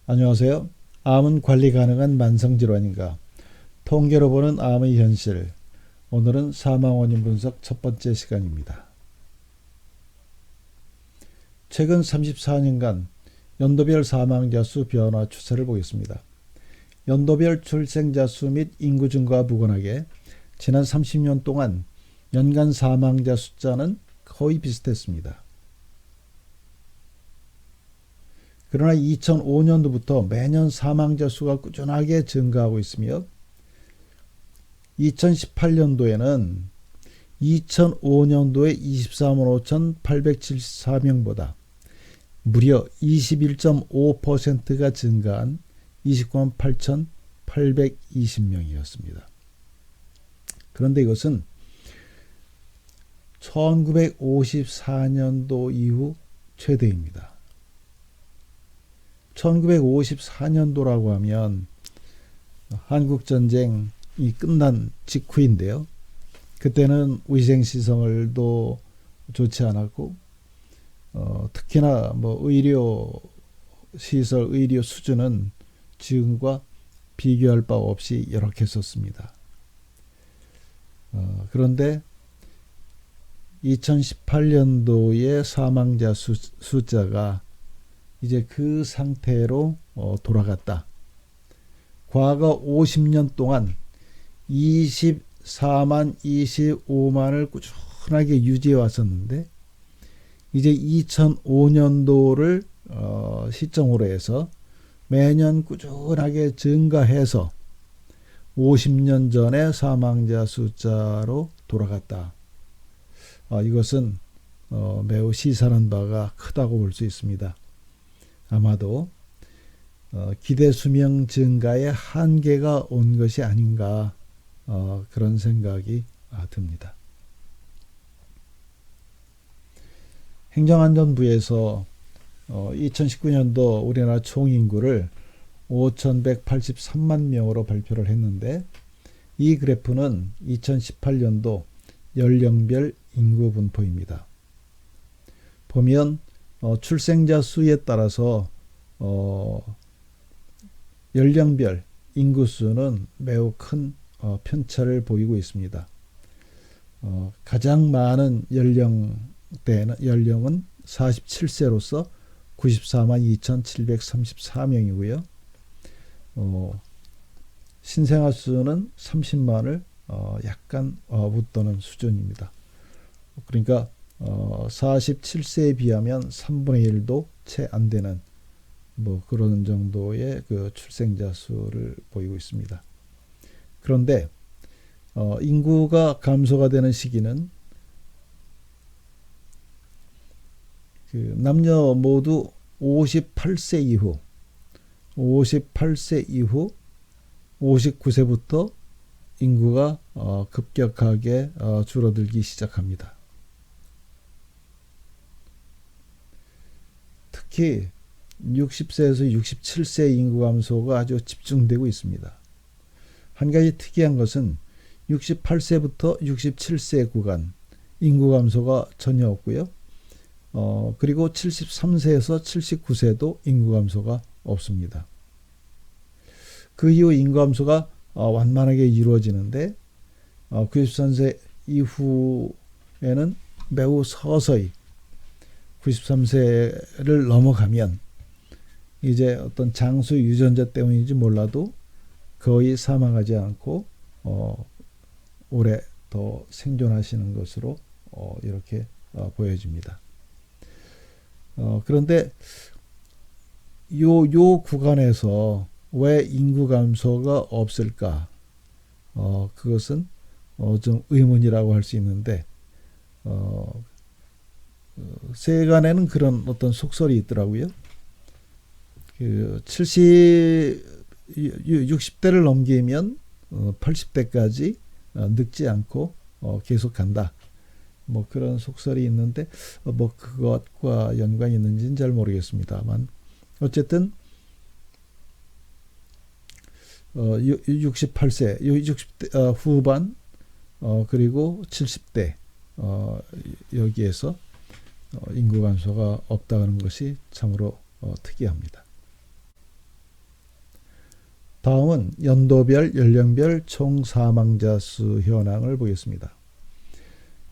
안녕하세요. 암은 관리 가능한 만성질환인가? 통계로 보는 암의 현실. 오늘은 사망 원인 분석 첫 번째 시간입니다. 최근 34년간 연도별 사망자 수 변화 추세를 보겠습니다. 연도별 출생자 수 및 인구 증가와 무관하게 지난 30년 동안 연간 사망자 숫자는 거의 비슷했습니다. 그러나 2005년도부터 매년 사망자 수가 꾸준하게 증가하고 있으며 2018년도에는 2005년도의 24만 5,874명보다 무려 21.5%가 증가한 29만 8,820명이었습니다. 그런데 이것은 1954년도 이후 최대입니다. 1954년도라고 하면 한국전쟁이 끝난 직후인데요. 그때는 위생시설도 좋지 않았고 특히나 의료시설, 의료 수준은 지금과 비교할 바 없이 열악했었습니다. 그런데 2018년도의 사망자 숫자가 이제 그 상태로 돌아갔다. 과거 50년 동안 24만, 25만을 꾸준하게 유지해 왔었는데 이제 2005년도를 시점으로 해서 매년 꾸준하게 증가해서 50년 전의 사망자 숫자로 돌아갔다. 이것은 매우 시사하는 바가 크다고 볼 수 있습니다. 아마도 기대 수명 증가의 한계가 온 것이 아닌가 그런 생각이 듭니다. 행정안전부에서 2019년도 우리나라 총인구를 5,183만 명으로 발표를 했는데 이 그래프는 2018년도 연령별 인구 분포입니다. 보면 출생자 수에 따라서 연령별 인구수는 매우 큰 편차를 보이고 있습니다. 가장 많은 연령은 47세로서 94만 2,734명이고요. 신생아 수는 30만을 약간 웃도는 수준입니다. 그러니까 47세에 비하면 3분의 1도 채 안 되는 그런 정도의 그 출생자 수를 보이고 있습니다. 그런데 인구가 감소가 되는 시기는 남녀 모두 58세 이후 59세부터 인구가 급격하게 줄어들기 시작합니다. 특히 60세에서 67세 인구 감소가 아주 집중되고 있습니다. 한 가지 특이한 것은 68세부터 67세 구간 인구 감소가 전혀 없고요. 그리고 73세에서 79세도 인구 감소가 없습니다. 그 이후 인구 감소가 완만하게 이루어지는데 93세 이후에는 매우 서서히 93세를 넘어가면 이제 어떤 장수 유전자 때문인지 몰라도 거의 사망하지 않고 오래 더 생존하시는 것으로 이렇게 보여집니다. 그런데 요 구간에서 왜 인구 감소가 없을까? 그것은 좀 의문이라고 할 수 있는데 세간에는 그런 어떤 속설이 있더라고요. 60대를 넘기면 80대까지 늙지 않고 계속 간다. 그런 속설이 있는데 그것과 연관이 있는지는 잘 모르겠습니다만 어쨌든 68세, 60대 후반 그리고 70대 여기에서 인구 감소가 없다는 것이 참으로 특이합니다. 다음은 연도별, 연령별 총 사망자 수 현황을 보겠습니다.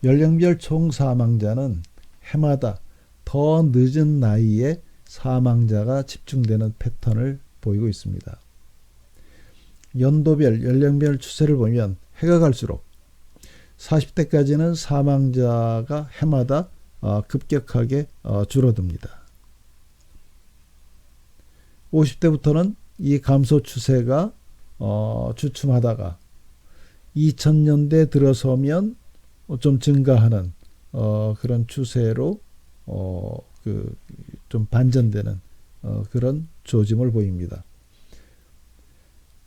연령별 총 사망자는 해마다 더 늦은 나이에 사망자가 집중되는 패턴을 보이고 있습니다. 연도별, 연령별 추세를 보면 해가 갈수록 40대까지는 사망자가 해마다 급격하게 줄어듭니다. 50대부터는 이 감소 추세가 주춤하다가 2000년대 들어서면 좀 증가하는 그런 추세로 좀 반전되는 그런 조짐을 보입니다.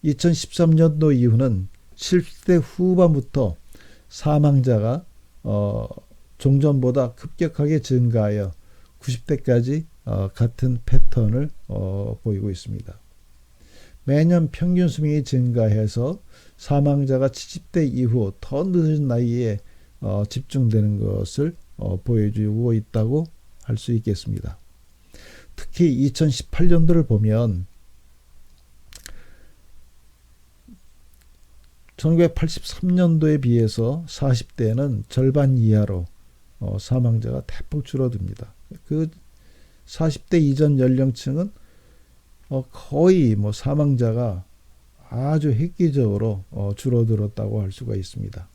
2013년도 이후는 70대 후반부터 사망자가 종전보다 급격하게 증가하여 90대까지 같은 패턴을 보이고 있습니다. 매년 평균 수명이 증가해서 사망자가 70대 이후 더 늦은 나이에 집중되는 것을 보여주고 있다고 할 수 있겠습니다. 특히 2018년도를 보면 1983년도에 비해서 40대는 절반 이하로 사망자가 대폭 줄어듭니다. 그 40대 이전 연령층은 거의 사망자가 아주 획기적으로 줄어들었다고 할 수가 있습니다.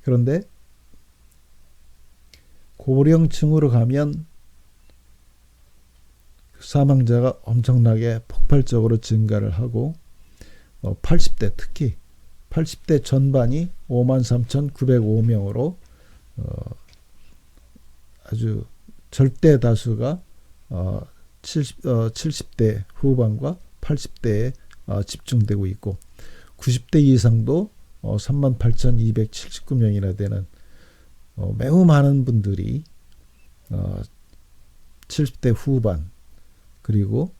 그런데 고령층으로 가면 사망자가 엄청나게 폭발적으로 증가를 하고 80대 특히 80대 전반이 53,905명으로 아주 절대 다수가 70대 후반과 80대에 집중되고 있고 90대 이상도 38,279명이나 되는 매우 많은 분들이 70대 후반 그리고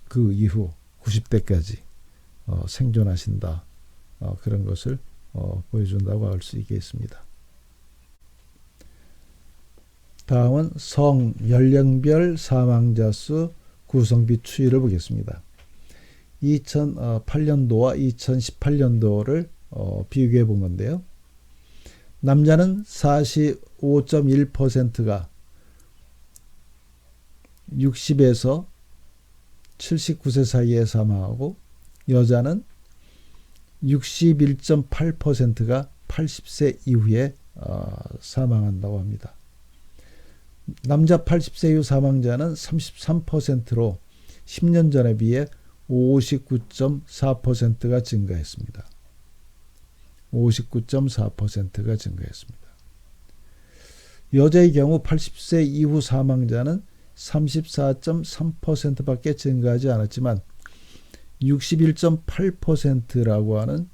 그 이후 90대까지 생존하신다. 그런 것을 보여준다고 할 수 있겠습니다. 다음은 성, 연령별 사망자 수 구성비 추이를 보겠습니다. 2008년도와 2018년도를 비교해 본 건데요. 남자는 45.1%가 60에서 79세 사이에 사망하고 여자는 61.8%가 80세 이후에 사망한다고 합니다. 남자 80세 이후 사망자는 33%로 10년 전에 비해 59.4%가 증가했습니다. 59.4%가 증가했습니다. 여자의 경우 80세 이후 사망자는 34.3%밖에 증가하지 않았지만 61.8%라고 하는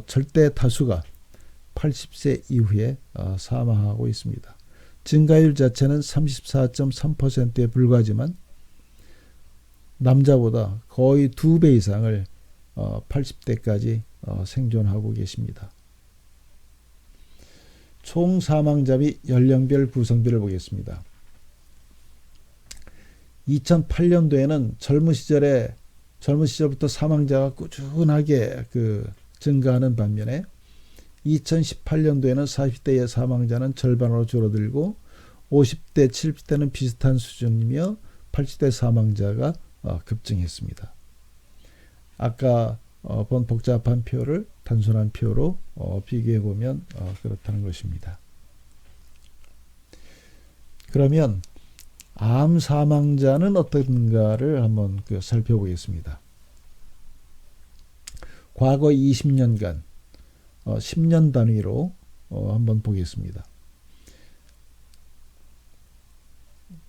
절대 다수가 80세 이후에 사망하고 있습니다. 증가율 자체는 34.3%에 불과하지만 남자보다 거의 2배 이상을 80대까지 생존하고 계십니다. 총 사망자 및 연령별 구성비를 보겠습니다. 2008년도에는 젊은 시절부터 사망자가 꾸준하게 증가하는 반면에 2018년도에는 40대의 사망자는 절반으로 줄어들고 50대, 70대는 비슷한 수준이며 80대 사망자가 급증했습니다. 아까 본 복잡한 표를 단순한 표로 비교해 보면 그렇다는 것입니다. 그러면 암 사망자는 어떤가를 한번 살펴보겠습니다. 과거 20년간 10년 단위로 한번 보겠습니다.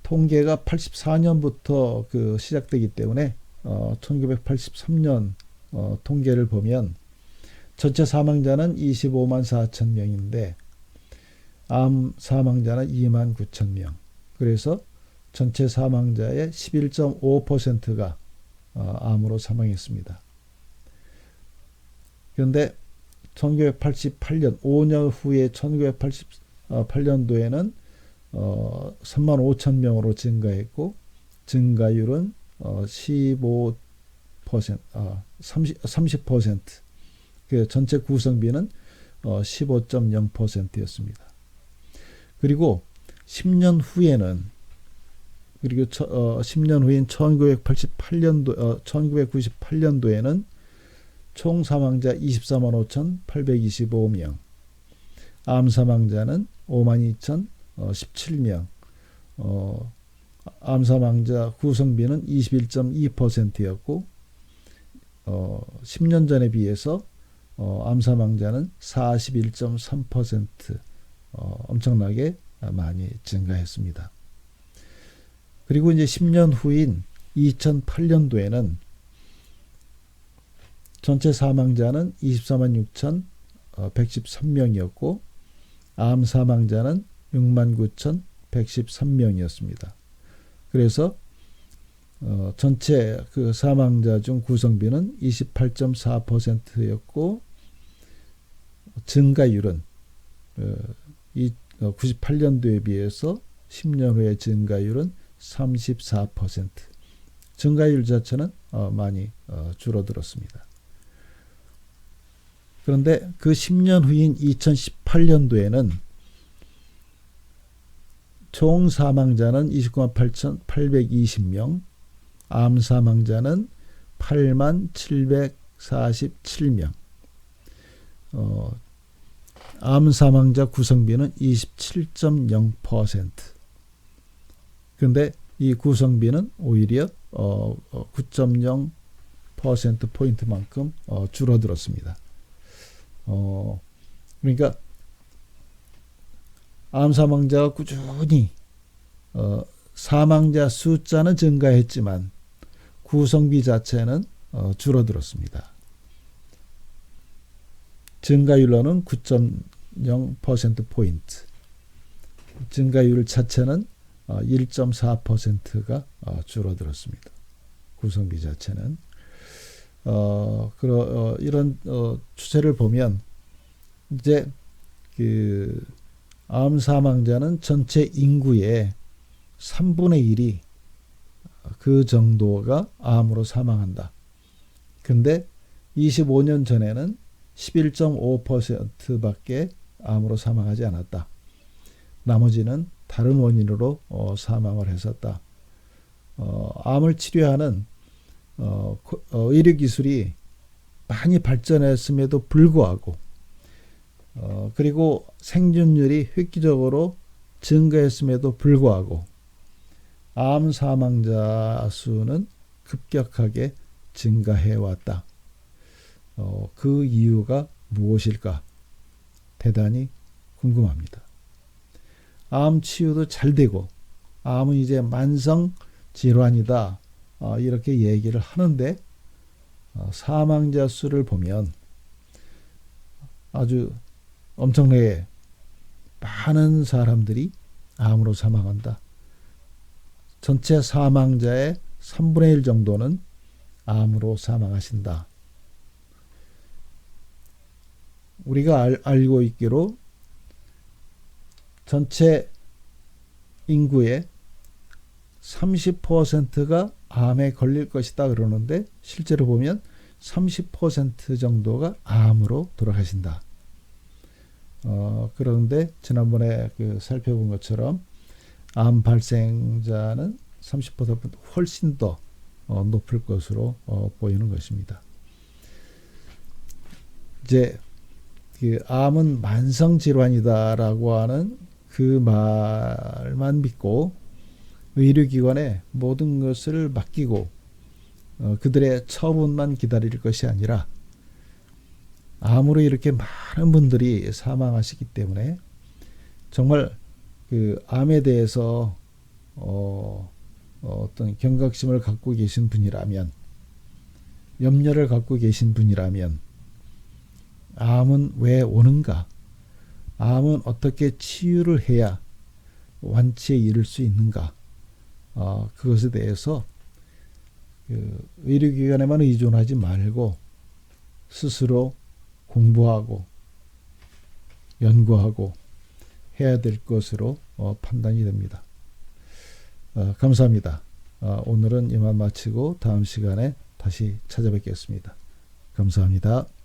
통계가 84년부터 시작되기 때문에 1983년 통계를 보면 전체 사망자는 25만 4천 명인데 암 사망자는 2만 9천 명. 그래서 전체 사망자의 11.5%가 암으로 사망했습니다. 그런데 1988년 5년 후에 1988년도에는 3만 5천 명으로 증가했고 증가율은 15% 30%. 그 전체 구성비는 15.0%였습니다. 그리고 10년 후에는 10년 후인 1998년도에는 총 사망자 24만 5,825명, 암 사망자는 52,017명, 암 사망자 구성비는 21.2%였고 10년 전에 비해서 암 사망자는 41.3% 엄청나게 많이 증가했습니다. 그리고 이제 10년 후인 2008년도에는 전체 사망자는 24만 6,113명이었고 암 사망자는 69,113명이었습니다. 그래서 전체 그 사망자 중 구성비는 28.4%였고 증가율은 98년도에 비해서 10년 후의 증가율은 34%. 증가율 자체는 많이 줄어들었습니다. 그런데 그 10년 후인 2018년도에는 총 사망자는 29만 8,820명, 암 사망자는 8만 747명, 암 사망자 구성비는 27.0%. 그런데 이 구성비는 오히려 9.0%포인트만큼 줄어들었습니다. 그러니까 암 사망자가 꾸준히 사망자 숫자는 증가했지만 구성비 자체는 줄어들었습니다. 증가율로는 9.0%포인트, 증가율 자체는 1.4%가 줄어들었습니다. 구성비 자체는. 이런 추세를 보면 이제 그 암 사망자는 전체 인구의 3분의 1이 그 정도가 암으로 사망한다. 근데 25년 전에는 11.5%밖에 암으로 사망하지 않았다. 나머지는 다른 원인으로 사망을 했었다. 암을 치료하는 의료기술이 많이 발전했음에도 불구하고 그리고 생존율이 획기적으로 증가했음에도 불구하고 암 사망자 수는 급격하게 증가해왔다. 그 이유가 무엇일까? 대단히 궁금합니다. 암 치유도 잘 되고 암은 이제 만성 질환이다 이렇게 얘기를 하는데 사망자 수를 보면 아주 엄청나게 많은 사람들이 암으로 사망한다. 전체 사망자의 3분의 1 정도는 암으로 사망하신다. 우리가 알고 있기로 전체 인구의 30%가 암에 걸릴 것이다 그러는데 실제로 보면 30% 정도가 암으로 돌아가신다. 그런데 지난번에 살펴본 것처럼 암 발생자는 30%보다 훨씬 더 높을 것으로 보이는 것입니다. 이제 암은 만성 질환이다라고 하는 그 말만 믿고 의료기관에 모든 것을 맡기고 그들의 처분만 기다릴 것이 아니라 암으로 이렇게 많은 분들이 사망하시기 때문에 정말 암에 대해서 어떤 경각심을 갖고 계신 분이라면, 염려를 갖고 계신 분이라면 암은 왜 오는가? 암은 어떻게 치유를 해야 완치에 이를 수 있는가? 그것에 대해서 의료기관에만 의존하지 말고 스스로 공부하고 연구하고 해야 될 것으로 판단이 됩니다. 감사합니다. 오늘은 이만 마치고 다음 시간에 다시 찾아뵙겠습니다. 감사합니다.